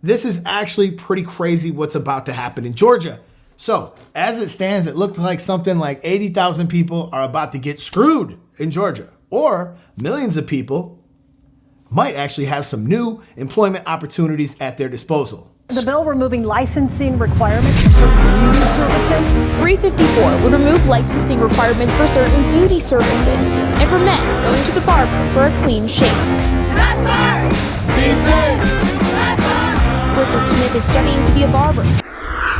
This is actually pretty crazy what's about to happen in Georgia. So, as it stands, it looks like something like 80,000 people are about to get screwed in Georgia, or millions of people might actually have some new employment opportunities at their disposal. The bill removing licensing requirements for certain beauty services. 354 would remove licensing requirements for certain beauty services and for men going to the barber for a clean shave. Not sorry! Be safe! Not sorry! Richard Smith is studying to be a barber.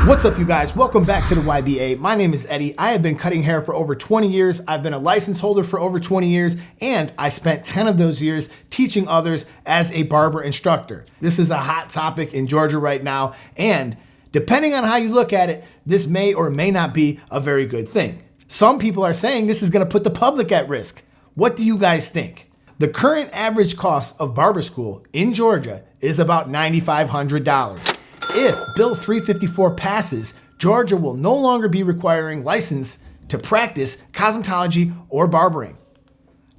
What's up, you guys? Welcome back to the YBA. My name is Eddie. I have been cutting hair for over 20 years. I've been a license holder for over 20 years, and I spent 10 of those years teaching others as a barber instructor. This is a hot topic in Georgia right now, and depending on how you look at it, this may or may not be a very good thing. Some people are saying this is going to put the public at risk. What do you guys think? The current average cost of barber school in Georgia is about $9,500. If Bill 354 passes, Georgia will no longer be requiring license to practice cosmetology or barbering.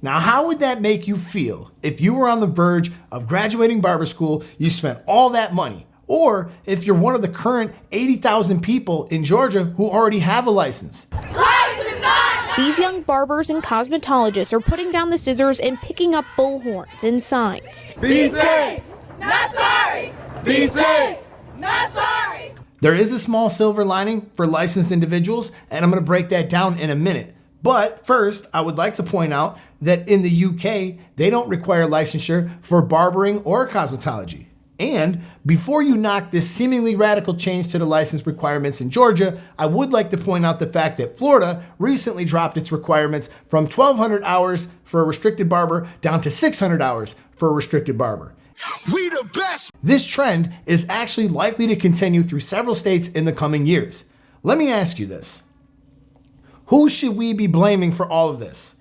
Now, how would that make you feel if you were on the verge of graduating barber school, you spent all that money, or if you're one of the current 80,000 people in Georgia who already have a license? These young barbers and cosmetologists are putting down the scissors and picking up bullhorns and signs. Be safe! Not sorry! Be safe! Not sorry! There is a small silver lining for licensed individuals, and I'm going to break that down in a minute. But first, I would like to point out that in the UK, they don't require licensure for barbering or cosmetology. And before you knock this seemingly radical change to the license requirements in Georgia, I would like to point out the fact that Florida recently dropped its requirements from 1,200 hours for a restricted barber down to 600 hours for a restricted barber. We the best! This trend is actually likely to continue through several states in the coming years. Let me ask you this. Who should we be blaming for all of this?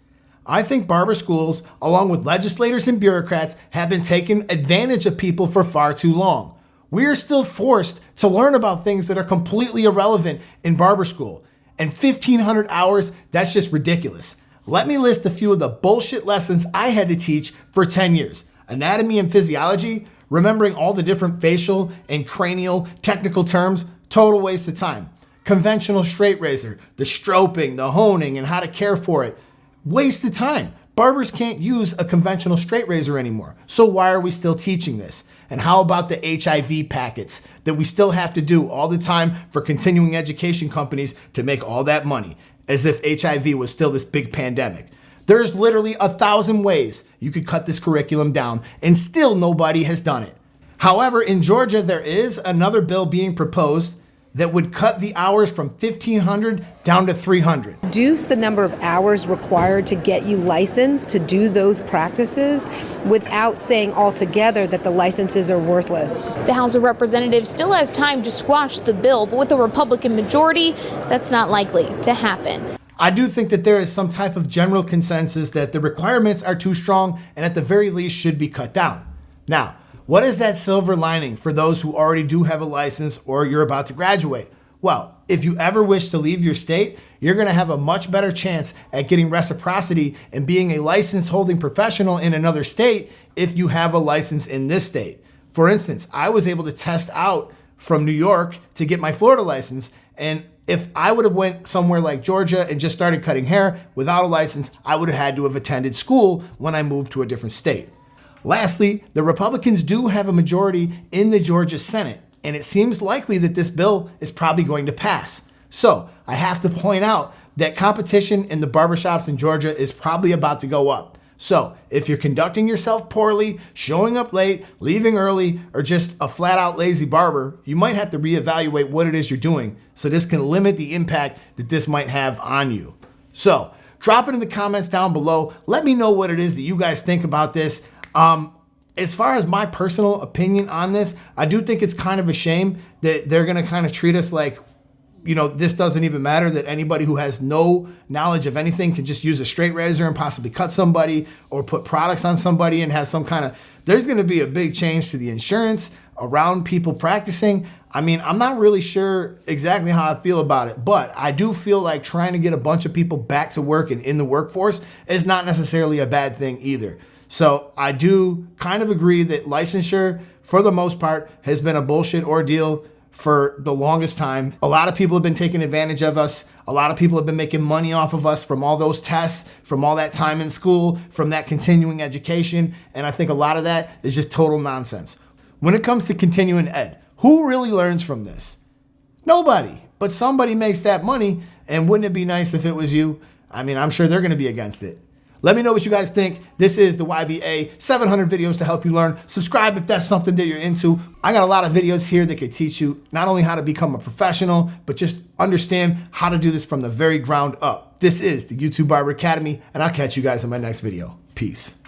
I think barber schools, along with legislators and bureaucrats, have been taking advantage of people for far too long. We are still forced to learn about things that are completely irrelevant in barber school. And 1,500 hours, that's just ridiculous. Let me list a few of the bullshit lessons I had to teach for 10 years. Anatomy and physiology, remembering all the different facial and cranial technical terms, total waste of time. Conventional straight razor, the stroping, the honing, and how to care for it. Waste of time. Barbers can't use a conventional straight razor anymore. So why are we still teaching this? And how about the HIV packets that we still have to do all the time for continuing education companies to make all that money, as if HIV was still this big pandemic? There's literally 1,000 ways you could cut this curriculum down, and still nobody has done it. However, in Georgia, there is another bill being proposed that would cut the hours from 1,500 down to 300. Reduce the number of hours required to get you licensed to do those practices without saying altogether that the licenses are worthless. The House of Representatives still has time to squash the bill, but with a Republican majority, that's not likely to happen. I do think that there is some type of general consensus that the requirements are too strong and at the very least should be cut down. Now, what is that silver lining for those who already do have a license or you're about to graduate? Well, if you ever wish to leave your state, you're going to have a much better chance at getting reciprocity and being a license holding professional in another state if you have a license in this state. For instance, I was able to test out from New York to get my Florida license, and if I would have went somewhere like Georgia and just started cutting hair without a license, I would have had to have attended school when I moved to a different state. Lastly, the Republicans do have a majority in the Georgia Senate, and it seems likely that this bill is probably going to pass. So I have to point out that competition in the barbershops in Georgia is probably about to go up. So if you're conducting yourself poorly, showing up late, leaving early, or just a flat out lazy barber, you might have to reevaluate what it is you're doing so this can limit the impact that this might have on you. So drop it in the comments down below. Let me know what it is that you guys think about this. As far as my personal opinion on this, I do think it's kind of a shame that they're going to kind of treat us like, you know, this doesn't even matter, that anybody who has no knowledge of anything can just use a straight razor and possibly cut somebody or put products on somebody and have some kind of, there's going to be a big change to the insurance around people practicing. I mean, I'm not really sure exactly how I feel about it, but I do feel like trying to get a bunch of people back to work and in the workforce is not necessarily a bad thing either. So I do kind of agree that licensure for the most part, has been a bullshit ordeal for the longest time. A lot of people have been taking advantage of us. A lot of people have been making money off of us from all those tests, from all that time in school, from that continuing education. And I think a lot of that is just total nonsense. When it comes to continuing ed, who really learns from this? Nobody. But somebody makes that money, and wouldn't it be nice if it was you? I mean, I'm sure they're going to be against it. Let me know what you guys think. This is the YBA, 700 videos to help you learn. Subscribe if that's something that you're into. I got a lot of videos here that could teach you not only how to become a professional, but just understand how to do this from the very ground up. This is the YouTube Barber Academy, and I'll catch you guys in my next video. Peace.